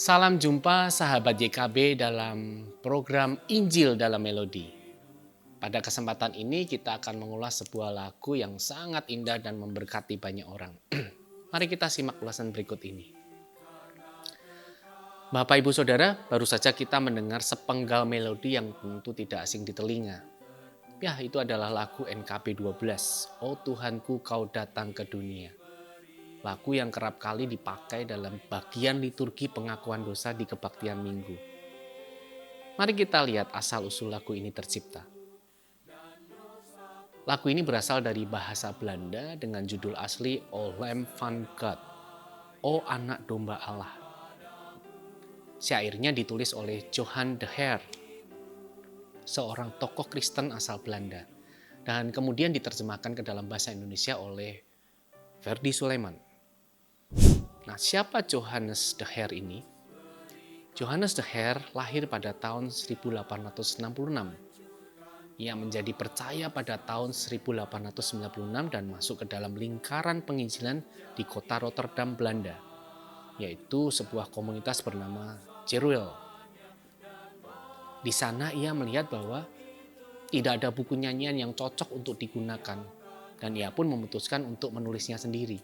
Salam jumpa sahabat YKB dalam program Injil dalam Melodi. Pada kesempatan ini kita akan mengulas sebuah lagu yang sangat indah dan memberkati banyak orang. Mari kita simak ulasan berikut ini. Bapak Ibu Saudara, baru saja kita mendengar sepenggal melodi yang tentu tidak asing di telinga. Ya, itu adalah lagu NKB 12, "Oh Tuhanku Kau Datang ke Dunia". Lagu yang kerap kali dipakai dalam bagian liturgi pengakuan dosa di kebaktian Minggu. Mari kita lihat asal-usul lagu ini tercipta. Lagu ini berasal dari bahasa Belanda dengan judul asli O Lamb van God, O Anak Domba Allah. Syairnya ditulis oleh Johan de Heer, seorang tokoh Kristen asal Belanda, dan kemudian diterjemahkan ke dalam bahasa Indonesia oleh Ferdy Sulaiman. Nah, siapa Johannes de Heer ini? Johannes de Heer lahir pada tahun 1866. Ia menjadi percaya pada tahun 1896 dan masuk ke dalam lingkaran penginjilan di kota Rotterdam, Belanda, yaitu sebuah komunitas bernama Jeruel. Di sana ia melihat bahwa tidak ada buku nyanyian yang cocok untuk digunakan, dan ia pun memutuskan untuk menulisnya sendiri.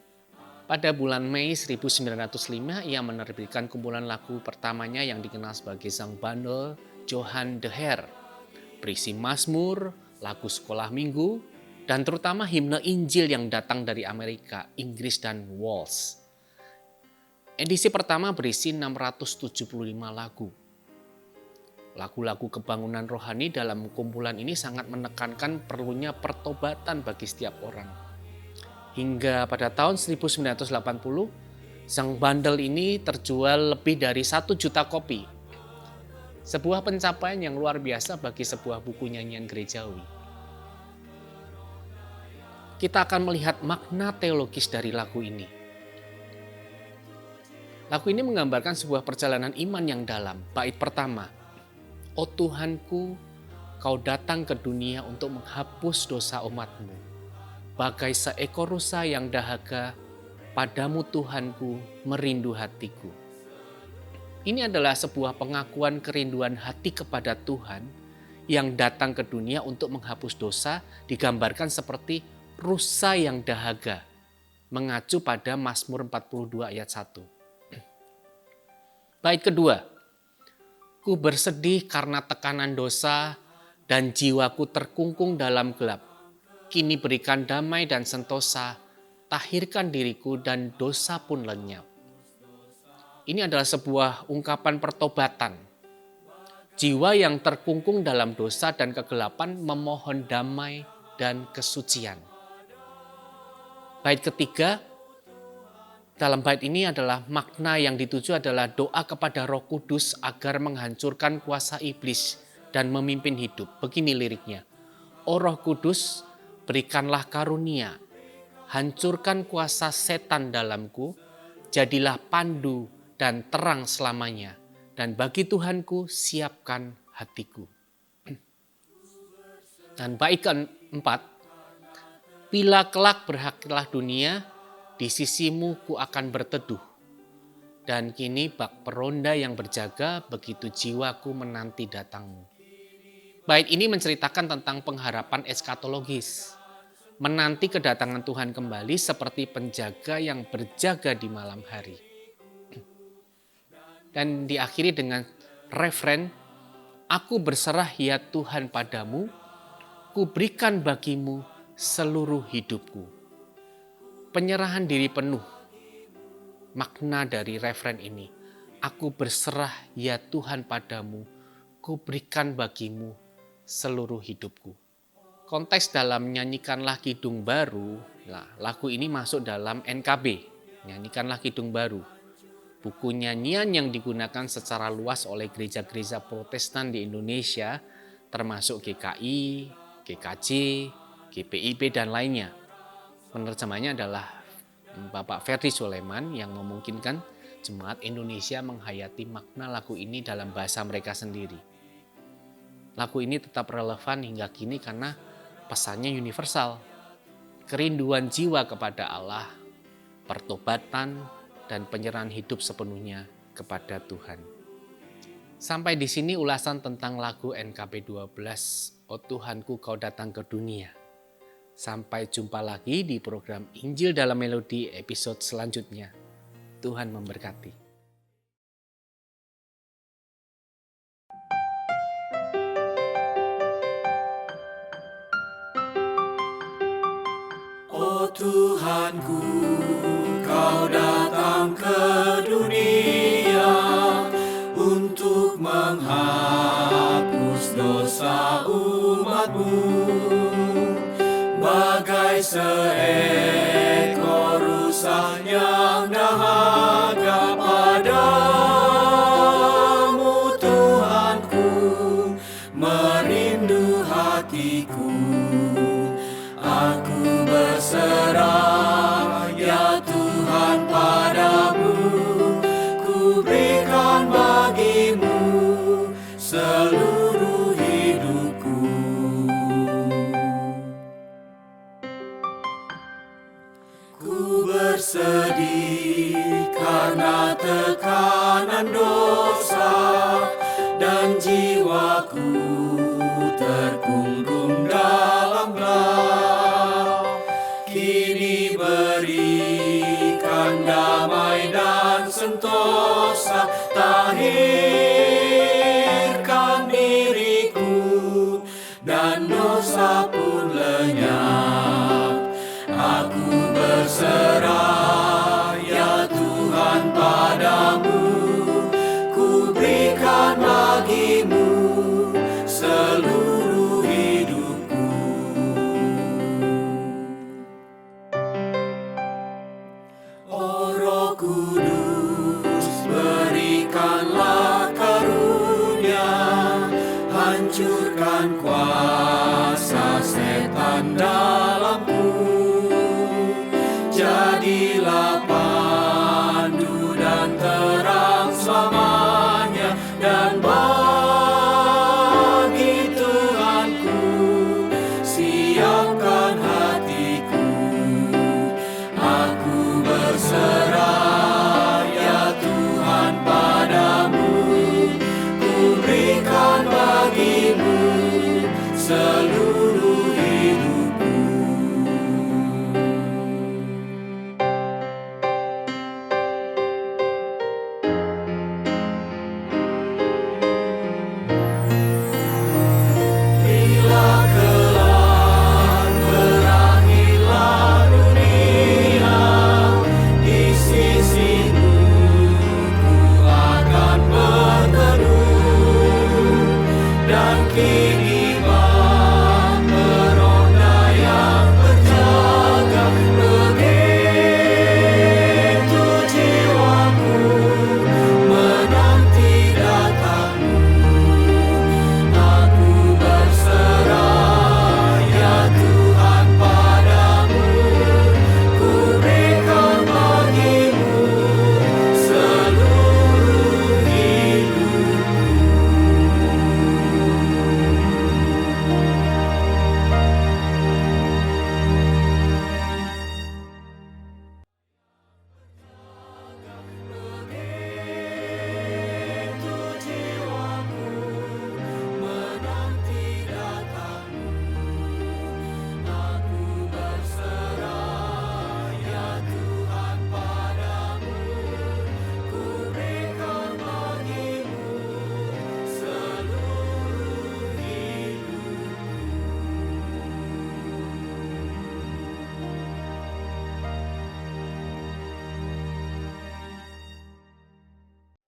Pada bulan Mei 1905, ia menerbitkan kumpulan lagu pertamanya yang dikenal sebagai Zangbandel Johan de Heer, berisi mazmur, lagu sekolah minggu, dan terutama himne Injil yang datang dari Amerika, Inggris, dan Wales. Edisi pertama berisi 675 lagu. Lagu-lagu kebangunan rohani dalam kumpulan ini sangat menekankan perlunya pertobatan bagi setiap orang. Hingga pada tahun 1980, Zangbandel ini terjual lebih dari 1 juta kopi. Sebuah pencapaian yang luar biasa bagi sebuah buku nyanyian gerejawi. Kita akan melihat makna teologis dari lagu ini. Lagu ini menggambarkan sebuah perjalanan iman yang dalam. Bait pertama, "O Tuhanku, Kau datang ke dunia untuk menghapus dosa umat-Mu. Bagai seekor rusa yang dahaga, padamu Tuhanku merindu hatiku." Ini adalah sebuah pengakuan kerinduan hati kepada Tuhan yang datang ke dunia untuk menghapus dosa, digambarkan seperti rusa yang dahaga, mengacu pada Mazmur 42 ayat 1. Bait kedua, "Ku bersedih karena tekanan dosa dan jiwaku terkungkung dalam gelap. Kini berikan damai dan sentosa, tahirkan diriku dan dosa pun lenyap." Ini adalah sebuah ungkapan pertobatan. Jiwa yang terkungkung dalam dosa dan kegelapan memohon damai dan kesucian. Bait ketiga, dalam bait ini adalah makna yang dituju adalah doa kepada Roh Kudus agar menghancurkan kuasa iblis dan memimpin hidup. Begini liriknya, "O Roh Kudus, berikanlah karunia, hancurkan kuasa setan dalamku, jadilah pandu dan terang selamanya, dan bagi Tuhanku siapkan hatiku." Dan bait keempat, "Bila kelak berakhirlah dunia, di sisimu ku akan berteduh. Dan kini bak peronda yang berjaga, begitu jiwaku menanti datangmu." Bait ini menceritakan tentang pengharapan eskatologis, menanti kedatangan Tuhan kembali seperti penjaga yang berjaga di malam hari. Dan diakhiri dengan refren, "Aku berserah ya Tuhan padamu, ku berikan bagimu seluruh hidupku." Penyerahan diri penuh. Makna dari refren ini, "Aku berserah ya Tuhan padamu, ku berikan bagimu seluruh hidupku." Konteks dalam Nyanyikanlah Kidung Baru, lagu ini masuk dalam NKB, Nyanyikanlah Kidung Baru, buku nyanyian yang digunakan secara luas oleh gereja-gereja Protestan di Indonesia, termasuk GKI, GKJ, GPIB, dan lainnya. Penerjemahnya adalah Bapak Ferdy Sulaiman yang memungkinkan jemaat Indonesia menghayati makna lagu ini dalam bahasa mereka sendiri. Lagu ini tetap relevan hingga kini karena pesannya universal. Kerinduan jiwa kepada Allah, pertobatan, dan penyerahan hidup sepenuhnya kepada Tuhan. Sampai di sini ulasan tentang lagu NKB 12, "O Tuhanku Kau Datang ke Dunia". Sampai jumpa lagi di program Injil dalam Melodi episode selanjutnya. Tuhan memberkati. O Tuhanku, Kau datang ke dunia untuk menghapus dosa umat-Mu. Bagai seekor rusa yang dahaga padamu, Tuhanku, merindu hatiku. Aku berserah, ya Tuhan, padamu. Ku berikan bagi-Mu seluruh hidupku. Ku bersedih karena tekanan dosa, dan jiwaku terkungkung dalam gelap. Kini berikan damai dan sentosa, tahirkan diriku, dan dosa pun lenyap. Aku berserah, ya Tuhan, padamu. Ku berikan bagi-Mu seluruh hidupku. O Roh Kudus, berikanlah karunia, hancurkan kuasa setan dalamku. Jadi